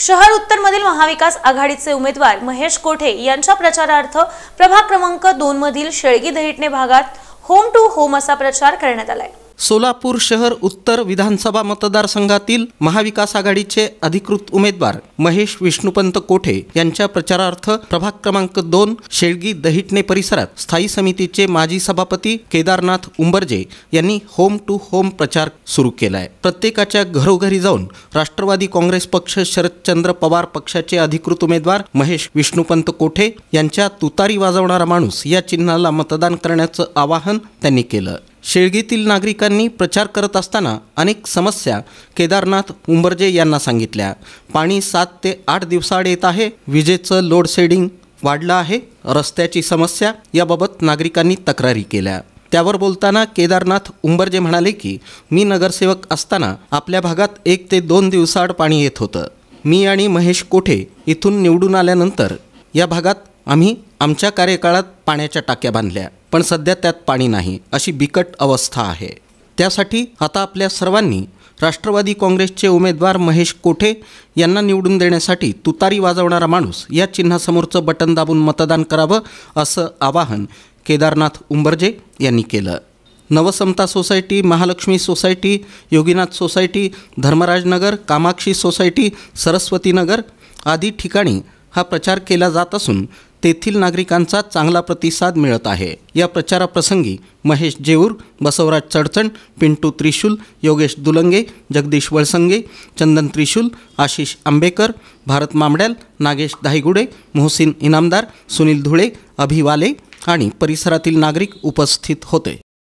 शहर उत्तरमधील महाविकास आघाडीचे उमेदवार महेश कोठे यांच्या प्रचारार्थ प्रभाग क्रमांक 2 मधील शेळगी दहिटणे भागात होम टू होम असा प्रचार करण्यात आलाय। सोलापूर शहर उत्तर विधानसभा मतदारसंघातील महाविकास आघाडीचे अधिकृत उमेदवार महेश विष्णुपंत कोठे यांच्या प्रचारार्थ प्रभाग क्रमांक 2 शेळगी दहिटणे परिसरात स्थायी समितीचे माजी सभापती केदारनाथ उंबर्जे यांनी होम टू होम प्रचार सुरू केला आहे। प्रत्येकाच्या घरोघरी जाऊन राष्ट्रवादी काँग्रेस पक्ष शरदचंद्र पवार पक्षाचे अधिकृत उमेदवार महेश विष्णुपंत कोठे यांच्या तुतारी वाजवणारा माणूस या चिन्हाला मतदान करण्याचं आवाहन त्यांनी केलं। शेळगीतील नागरिकांनी प्रचार करत असताना अनेक समस्या केदारनाथ उंबर्जे यांना सांगितल्या। पाणी 7 ते 8 दिवसाआड येत आहे, विजेचं लोड शेडिंग वाढलं आहे, रस्त्याची समस्या याबाबत नागरिकांनी तक्रारी केल्या। त्यावर बोलताना केदारनाथ उंबर्जे म्हणाले की मी नगरसेवक असताना आपल्या भागात 1 ते 2 दिवसाआड पाणी येत होतं। मी आणि महेश कोठे इथून निवडून आल्यानंतर या भागात आम्ही आमच्या कार्यकाळात पाण्याच्या टाक्या बांधल्या, पण सध्या त्यात पाणी नाही, अशी बिकट अवस्था आहे। त्यासाठी आता आपल्या सर्वांनी राष्ट्रवादी काँग्रेसचे उमेदवार महेश कोठे यांना निवडून देण्यासाठी तुतारी वाजवणारा माणूस या चिन्हासमोरचं बटन दाबून मतदान करावं, असं आवाहन केदारनाथ उंबर्जे यांनी केलं। Navsamata society, Mahalakshmi society, Yoginath society, Dharmarajnagar, Kamakshi society, Saraswati Nagar आदी ठिकाणी हा प्रचार केला जात असून तेथील नागरिकांचा चांगला प्रतिसाद मिळत आहे। या प्रचाराप्रसंगी महेश जेऊर, बसवराज चडचण, पिंटू त्रिशूल, योगेश दुलंगे, जगदीश वळसंगे, चंदन त्रिशूल, आशिष आंबेकर, भारत मामड्याल, नागेश धायगुडे, मोहसिन इनामदार, सुनील धुळे, अभिवाले आणि परिसरातील नागरिक उपस्थित होते।